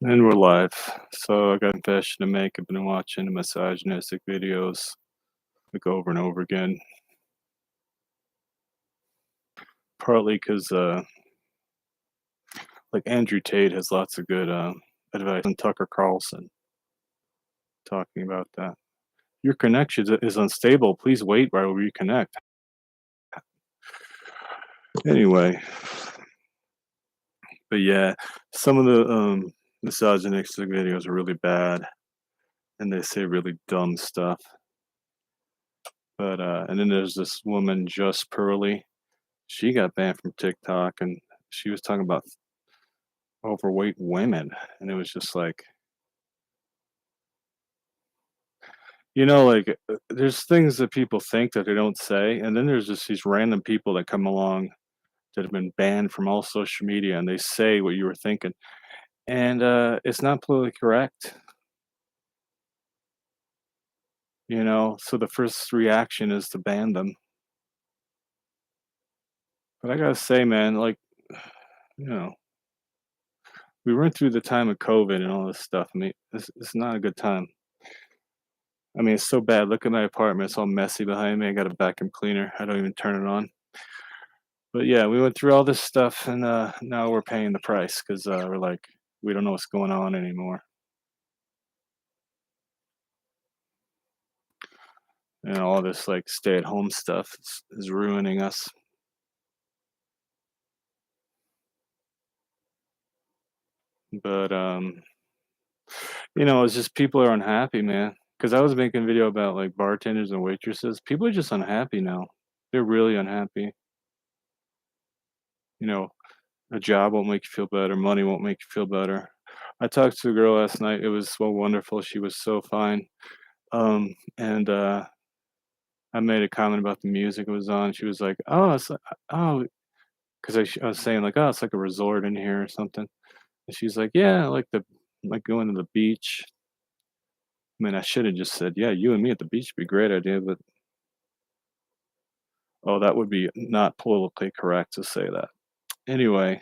And we're live. So I got a confession to make. I've been watching misogynistic videos like over and over again. Partly because like Andrew Tate has lots of good advice, and Tucker Carlson talking about that. Your connection is unstable. Please wait while we reconnect. Anyway, but yeah, some of the misogynistic videos are really bad, and they say really dumb stuff. But and then there's this woman, Just Pearly. She got banned from TikTok, and she was talking about overweight women, and it was just like, like, there's things that people think that they don't say, and then there's just these random people that come along that have been banned from all social media, and they say what you were thinking, and, it's not politically correct, so the first reaction is to ban them. But I gotta say, man, like, you know, we went through the time of COVID and all this stuff. I mean, it's not a good time. I mean, it's so bad. Look at my apartment, it's all messy behind me. I got a vacuum cleaner. I don't even turn it on. But yeah, we went through all this stuff, and now we're paying the price because we're like, we don't know what's going on anymore. And all this like stay-at-home stuff is ruining us. But it's just people are unhappy, man. Because I was making a video about like bartenders and waitresses. People are just unhappy now. They're really unhappy. You know, a job won't make you feel better. Money won't make you feel better. I talked to a girl last night. It was so wonderful. She was so fine. And I made a comment about the music it was on. She was like, "Oh, it's like, oh," 'cause I was saying like, "Oh, it's like a resort in here or something." And she's like, "Yeah, I like going to the beach." I mean, I should have just said, "Yeah, you and me at the beach would be a great idea," but oh, that would be not politically correct to say that. Anyway,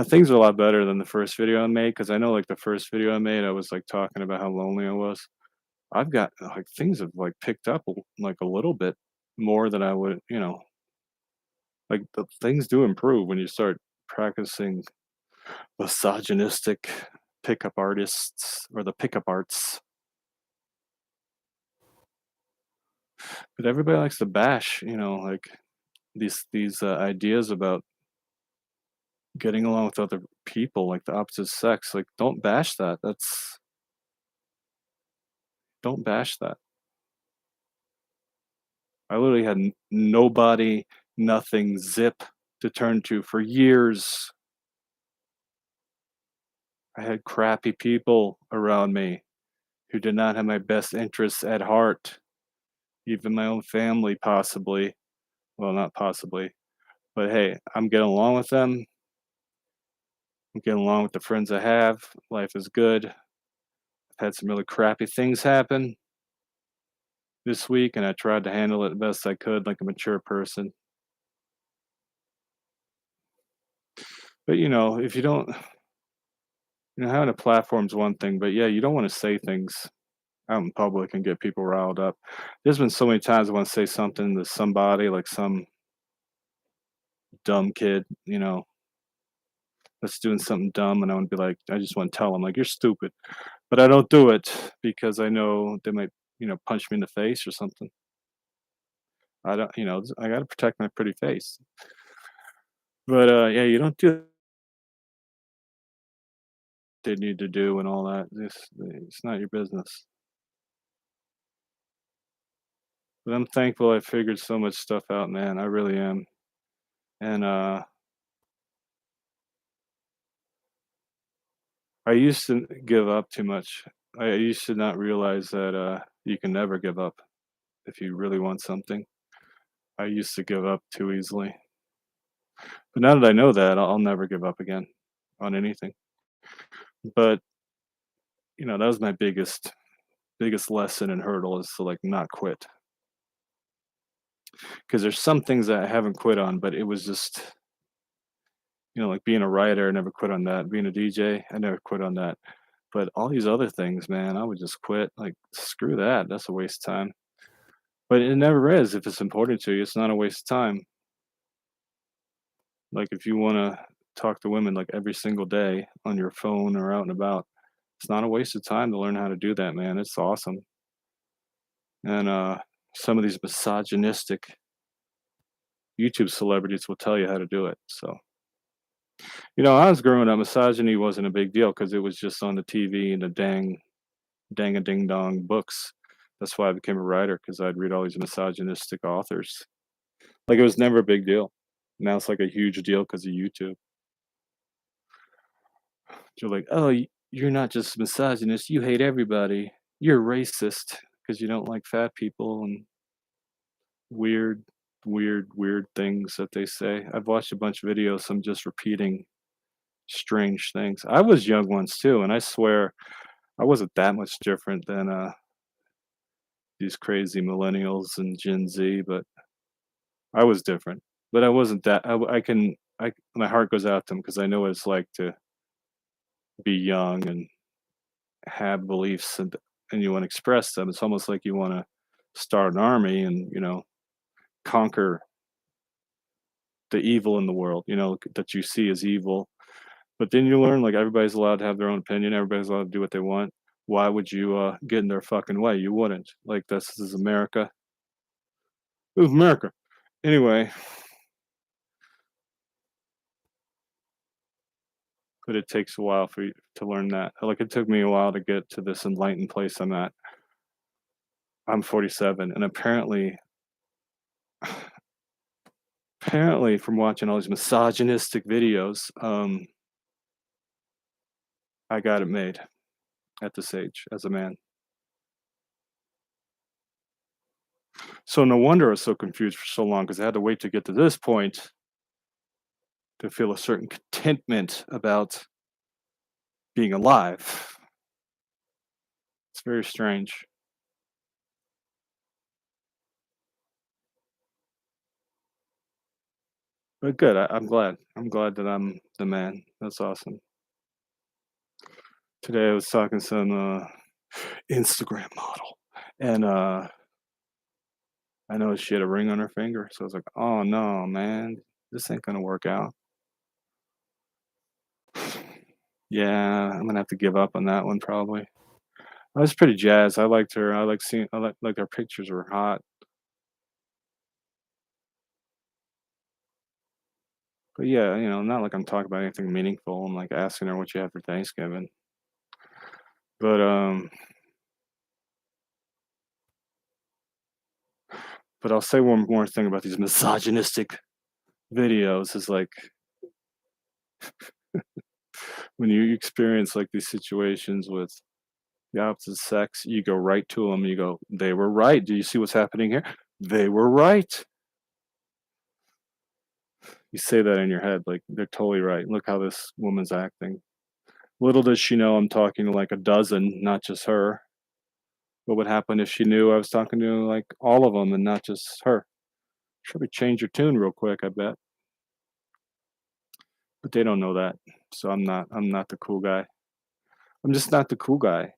things are a lot better than the first video I made because I know like the first video I made, I was like talking about how lonely I was. I've got like things have like picked up like a little bit more than I would, like the things do improve when you start practicing misogynistic pickup artists or the pickup arts. But everybody likes to bash, like these ideas about getting along with other people, like the opposite sex. Like, don't bash that. Don't bash that. I literally had nobody, nothing, zip to turn to for years. I had crappy people around me who did not have my best interests at heart, even my own family, possibly. Well, not possibly, but hey, I'm getting along with them. I'm getting along with the friends I have. Life is good. I've had some really crappy things happen this week, and I tried to handle it the best I could, like a mature person. But if you don't, having a platform's one thing, but yeah, you don't want to say things out in public and get people riled up. There's been so many times I want to say something to somebody, like some dumb kid, that's doing something dumb, and I would be like, I just want to tell them, like, you're stupid. But I don't do it because I know they might, punch me in the face or something. I don't, I got to protect my pretty face. But yeah, you don't do what they need to do and all that. It's not your business. But I'm thankful I figured so much stuff out, man. I really am. And I used to give up too much. I used to not realize that you can never give up if you really want something. I used to give up too easily. But now that I know that, I'll never give up again on anything. But, that was my biggest lesson and hurdle is to like not quit. Because there's some things that I haven't quit on, but it was just You know, like being a writer, I never quit on that. Being a DJ, I never quit on that. But all these other things, man, I would just quit. Like, screw that. That's a waste of time. But it never is. If it's important to you, it's not a waste of time. Like, if you want to talk to women like every single day on your phone or out and about, it's not a waste of time to learn how to do that, man. It's awesome. And some of these misogynistic YouTube celebrities will tell you how to do it. So, I was growing up, misogyny wasn't a big deal because it was just on the TV and the dang a ding dong books. That's why I became a writer because I'd read all these misogynistic authors. Like, it was never a big deal. Now it's like a huge deal because of YouTube. You're like, "Oh, you're not just misogynist, you hate everybody. You're racist because you don't like fat people," and weird, weird things that they say. I've watched a bunch of videos, some just repeating strange things. I was young once too, and I swear I wasn't that much different than, these crazy millennials and Gen Z, but I was different. But I wasn't that I can my heart goes out to them because I know what it's like to be young and have beliefs and you wanna express them. It's almost like you wanna start an army and, conquer the evil in the world, that you see as evil. But then you learn, like, everybody's allowed to have their own opinion, everybody's allowed to do what they want. Why would you, get in their fucking way? You wouldn't. Like, this is America. This is America. Anyway, but it takes a while for you to learn that. Like, it took me a while to get to this enlightened place I'm at. I'm 47, and apparently from watching all these misogynistic videos, I got it made at this age as a man. So no wonder I was so confused for so long because I had to wait to get to this point to feel a certain contentment about being alive. It's very strange. But good, I'm glad. I'm glad that I'm the man. That's awesome. Today I was talking to some Instagram model, and I noticed she had a ring on her finger. So I was like, "Oh no, man, this ain't gonna work out." Yeah, I'm gonna have to give up on that one probably. I was pretty jazzed. I liked her. I like seeing. I like her pictures were hot. But yeah, not like I'm talking about anything meaningful. I'm like asking her what you had for Thanksgiving. But I'll say one more thing about these misogynistic videos is like when you experience like these situations with the opposite sex, you go right to them. You go, they were right. Do you see what's happening here? They were right. You say that in your head, like they're totally right. Look how this woman's acting. Little does she know I'm talking to like a dozen, not just her. What would happen if she knew I was talking to like all of them and not just her? She'll probably change your tune real quick, I bet. But they don't know that. So I'm not the cool guy. I'm just not the cool guy.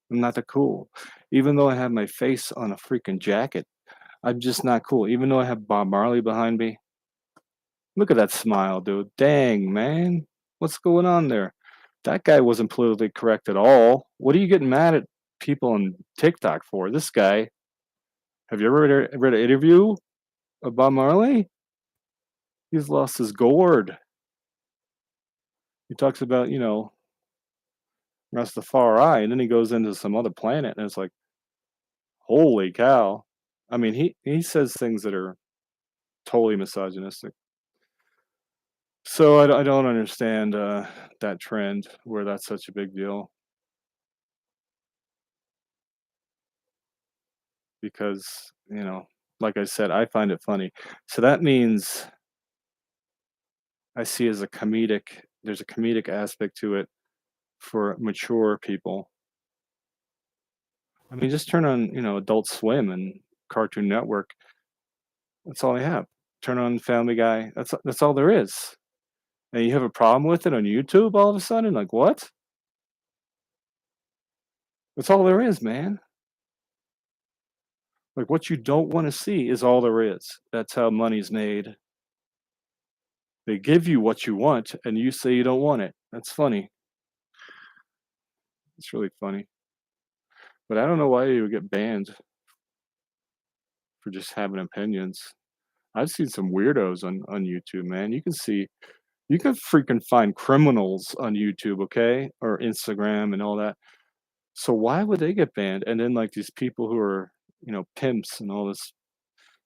I'm not the cool. Even though I have my face on a freaking jacket, I'm just not cool. Even though I have Bob Marley behind me. Look at that smile, dude. Dang, man. What's going on there? That guy wasn't politically correct at all. What are you getting mad at people on TikTok for? This guy, have you ever read an interview of Bob Marley? He's lost his gourd. He talks about, Rastafari, and then he goes into some other planet, and it's like, holy cow. I mean, he says things that are totally misogynistic. So I don't understand that trend where that's such a big deal because, like I said, I find it funny. So that means I see as a there's a comedic aspect to it for mature people. I mean, just turn on, Adult Swim and Cartoon Network. That's all I have. Turn on Family Guy. That's all there is. and you have a problem with it on YouTube all of a sudden? Like, what? That's all there is, man. Like, what you don't wanna see is all there is. That's how money's made. They give you what you want, and you say you don't want it. That's funny. It's really funny. But I don't know why you would get banned for just having opinions. I've seen some weirdos on YouTube, man. You can freaking find criminals on YouTube, okay? Or Instagram and all that. So why would they get banned? And then like these people who are, pimps and all this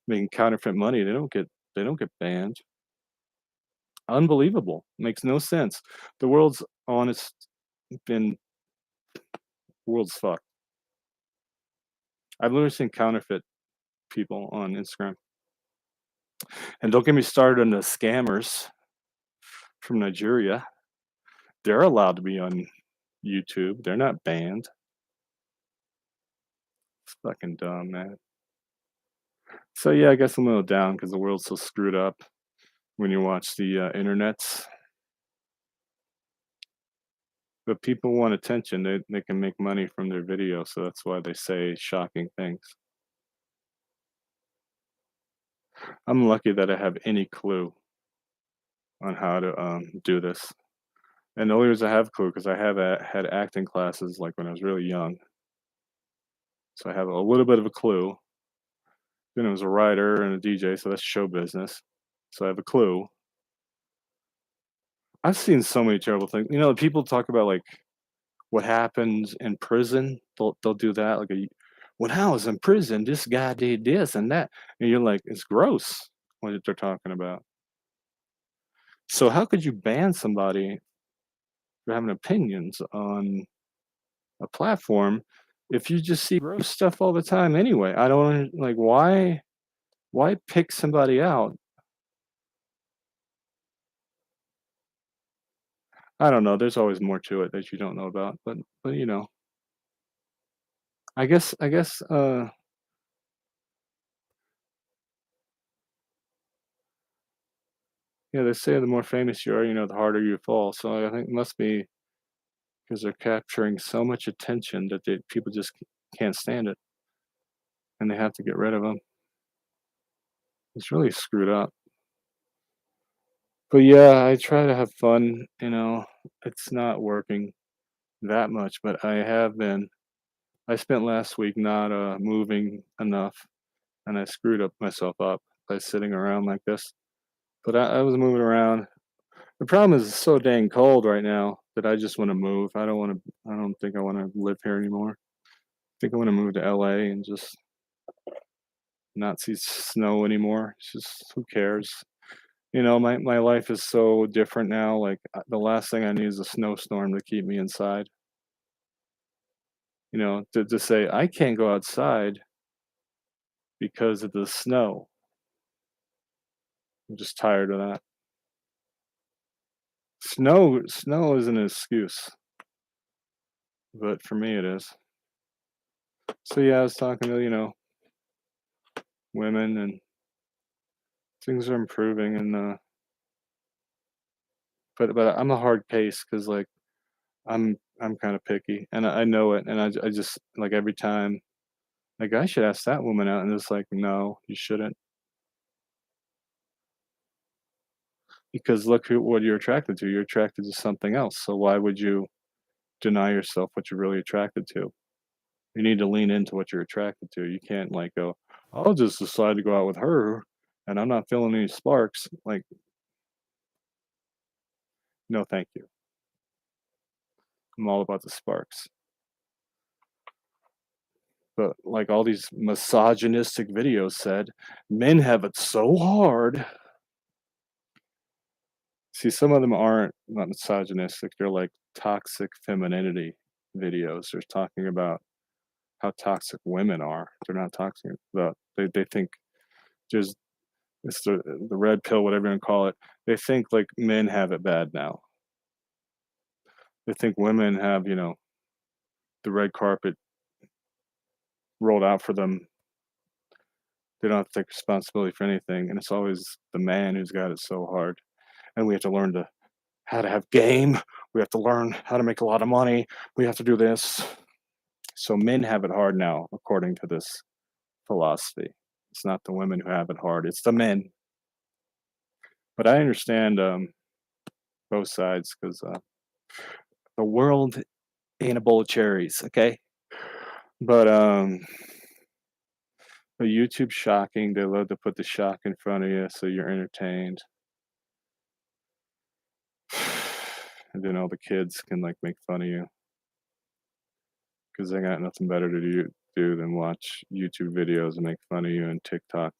making counterfeit money, they don't get banned. Unbelievable. Makes no sense. The world's honest been world's fucked. I've literally seen counterfeit people on Instagram. And don't get me started on the scammers from Nigeria. They're allowed to be on YouTube. They're not banned. It's fucking dumb, man. So yeah, I guess I'm a little down because the world's so screwed up when you watch the internets. But people want attention. They can make money from their videos, so that's why they say shocking things. I'm lucky that I have any clue on how to do this. And the only reason I have a clue because I have had acting classes like when I was really young, so I have a little bit of a clue. Then I was a writer and a DJ, so that's show business. So I have a clue. I've seen so many terrible things. People talk about like what happens in prison. They'll do that like when I was in prison, this guy did this and that, and you're like, it's gross what they're talking about. So how could you ban somebody for having opinions on a platform if you just see gross stuff all the time anyway? I don't like why pick somebody out. I don't know. There's always more to it that you don't know about, but I guess yeah, they say the more famous you are, the harder you fall. So I think it must be because they're capturing so much attention that people just can't stand it, and they have to get rid of them. It's really screwed up. But yeah, I try to have fun. It's not working that much, but I have been. I spent last week not moving enough, and I screwed up myself up by sitting around like this. But I was moving around. The problem is it's so dang cold right now that I just want to move. I don't want to. I don't think I want to live here anymore. I think I want to move to LA and just not see snow anymore. It's just who cares? My life is so different now. Like the last thing I need is a snowstorm to keep me inside. To say I can't go outside because of the snow. I'm just tired of that. Snow is an excuse, but for me it is. So yeah, I was talking to women, and things are improving, and but I'm a hard case because like I'm kind of picky, and I know it, and I just like every time like I should ask that woman out, and it's like no, you shouldn't because look what you're attracted to. You're attracted to something else. So why would you deny yourself what you're really attracted to? You need to lean into what you're attracted to. You can't like go, I'll just decide to go out with her, and I'm not feeling any sparks. Like no, thank you. I'm all about the sparks. But like all these misogynistic videos said, men have it so hard. See, some of them aren't not misogynistic. They're like toxic femininity videos. They're talking about how toxic women are. They're not talking about they think there's it's the red pill, whatever you want to call it. They think like men have it bad now. They think women have, the red carpet rolled out for them. They don't have to take responsibility for anything, and it's always the man who's got it so hard. And we have to learn to how to have game. We have to learn how to make a lot of money. We have to do this. So men have it hard now, according to this philosophy. It's not the women who have it hard, it's the men. But I understand both sides because the world ain't a bowl of cherries, okay? But the YouTube shocking, they love to put the shock in front of you so you're entertained. And then all the kids can like make fun of you because they got nothing better to do than watch YouTube videos and make fun of you and TikTok.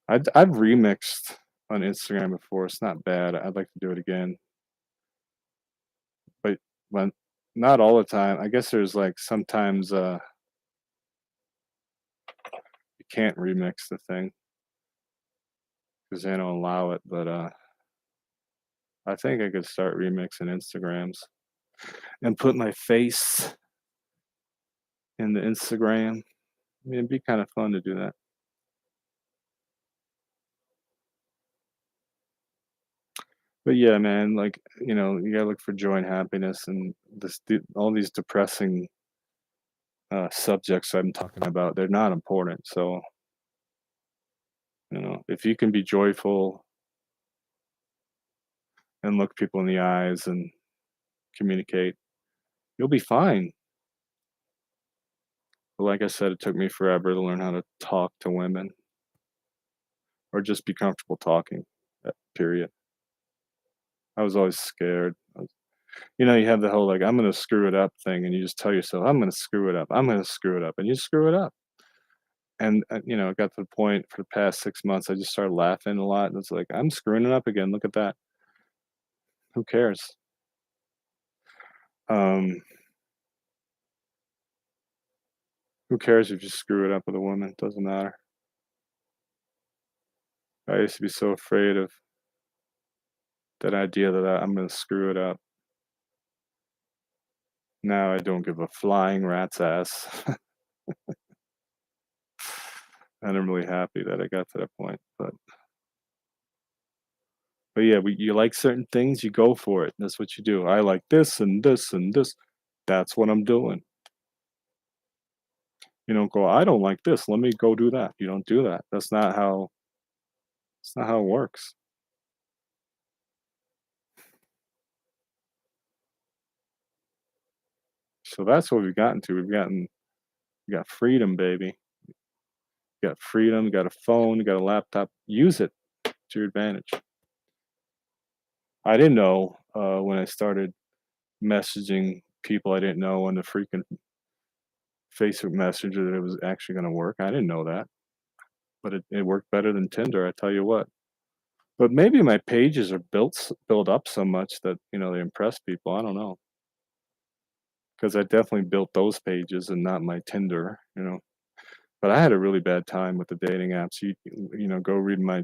I've remixed on Instagram before. It's not bad. I'd like to do it again, but when not all the time. I guess there's like sometimes you can't remix the thing because they don't allow it. But I think I could start remixing Instagrams and put my face in the Instagram. I mean, it'd be kind of fun to do that. But yeah, man, like you gotta look for joy and happiness, and all these depressing subjects I'm talking about, they're not important. So if you can be joyful and look people in the eyes and communicate, you'll be fine. But like I said, it took me forever to learn how to talk to women or just be comfortable talking. Period. I was always scared. You have the whole like I'm gonna screw it up thing, and you just tell yourself I'm gonna screw it up. I'm gonna screw it up, and you screw it up. And it got to the point for the past 6 months, I just started laughing a lot, and it's like I'm screwing it up again. Look at that. Who cares? Um, who cares if you screw it up with a woman? Doesn't matter. I used to be so afraid of that idea that I'm gonna screw it up. Now I don't give a flying rat's ass. And I'm really happy that I got to that point. But yeah, you like certain things, you go for it. That's what you do. I like this and this and this. That's what I'm doing. You don't go, I don't like this. Let me go do that. You don't do that. That's not how it works. So that's what we've gotten to. We got freedom, baby. You got freedom, you got a phone, you got a laptop. Use it to your advantage. I didn't know when I started messaging people I didn't know on the freaking Facebook Messenger that it was actually going to work. I didn't know that, but it worked better than Tinder. I tell you what. But maybe my pages are built up so much that they impress people. I don't know because I definitely built those pages and not my Tinder. But I had a really bad time with the dating apps. Go read my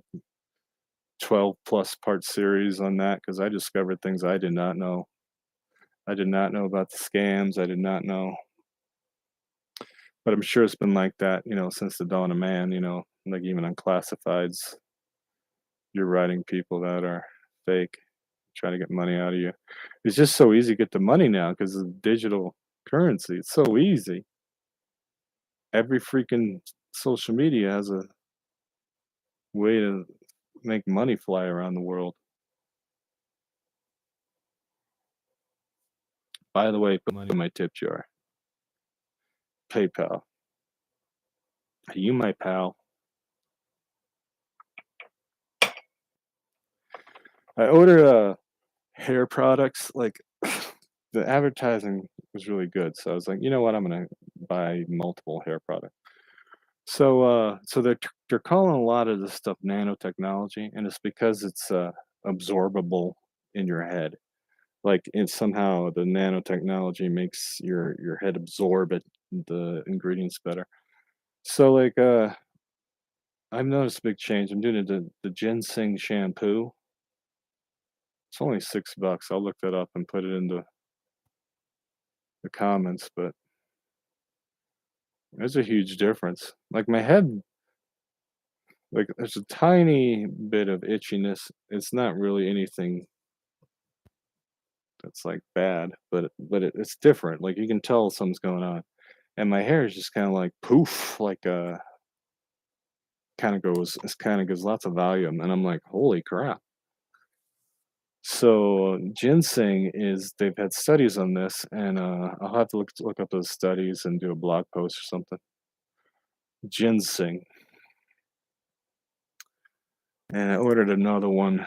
12 plus part series on that because I discovered things I did not know. I did not know about the scams. I did not know. But I'm sure it's been like that, since the dawn of man, like even on classifieds, you're writing people that are fake, trying to get money out of you. It's just so easy to get the money now because of digital currency. It's so easy. Every freaking social media has a way to make money fly around the world. By the way, put money in my tip jar. PayPal. Are you my pal? I ordered hair products. Like the advertising was really good, so I was like, you know what? I'm gonna buy multiple hair products. So they're calling a lot of this stuff nanotechnology, and it's because it's absorbable in your head. Like it's somehow the nanotechnology makes your head absorb the ingredients better. So like I've noticed a big change. I'm doing the ginseng shampoo. It's only $6. I'll look that up and put it into the comments, but there's a huge difference. Like my head Like, there's a tiny bit of itchiness. It's not really anything that's, like, bad, but it's different, like, you can tell something's going on, and my hair is just kinda like poof, like, kinda gives lots of volume, and I'm like, "Holy crap." So, ginseng is they've had studies on this, and, I'll have to look up those studies and do a blog post or something. Ginseng, and I ordered another one,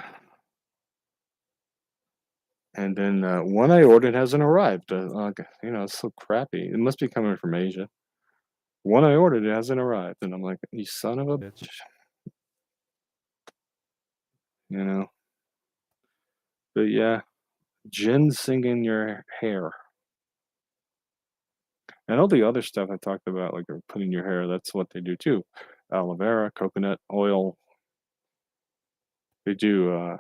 and then, one I ordered hasn't arrived, it's so crappy. It must be coming from Asia. One I ordered, it hasn't arrived, and I'm like, "You son of a bitch," you know? But yeah, ginseng in your hair. And all the other stuff I talked about, like, put in your hair, that's what they do too. Aloe vera, coconut oil, they do,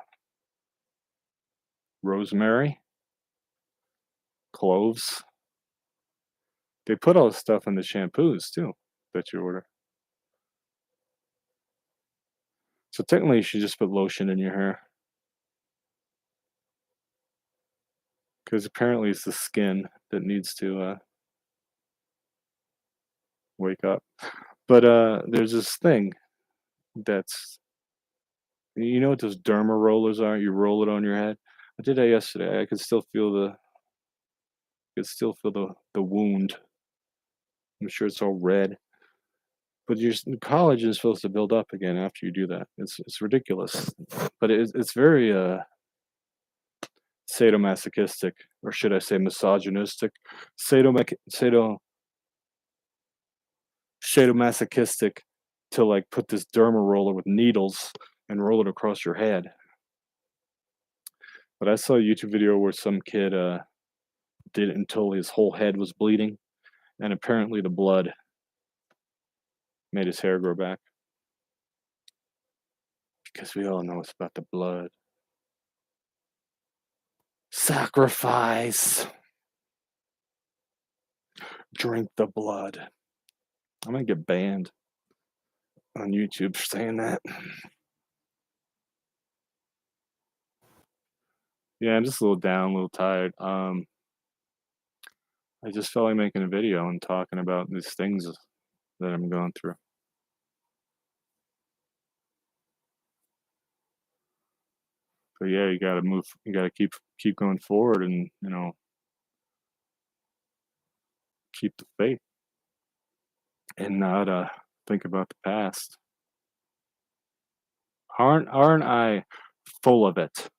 rosemary, cloves. They put all this stuff in the shampoos too that you order. So technically, you should just put lotion in your hair because apparently it's the skin that needs to, wake up. But, there's this thing that's you know what those Derma Rollers are? You roll it on your head? I did that yesterday. I could still feel the wound. I'm sure it's all red. But your collagen is supposed to build up again after you do that. It's ridiculous. But it's very, sadomasochistic, or should I say misogynistic? Sadomac sado Sadomasochistic to, like, put this derma roller with needles and roll it across your head. But I saw a YouTube video where some kid, did it until his whole head was bleeding, and apparently the blood made his hair grow back, because we all know it's about the blood. Sacrifice! Drink the blood. I'm gonna get banned on YouTube for saying that. Yeah, I'm just a little down, a little tired. I just felt like making a video and talking about these things that I'm going through. But yeah, you gotta keep going forward and, keep the faith and not, think about the past. Aren't I full of it?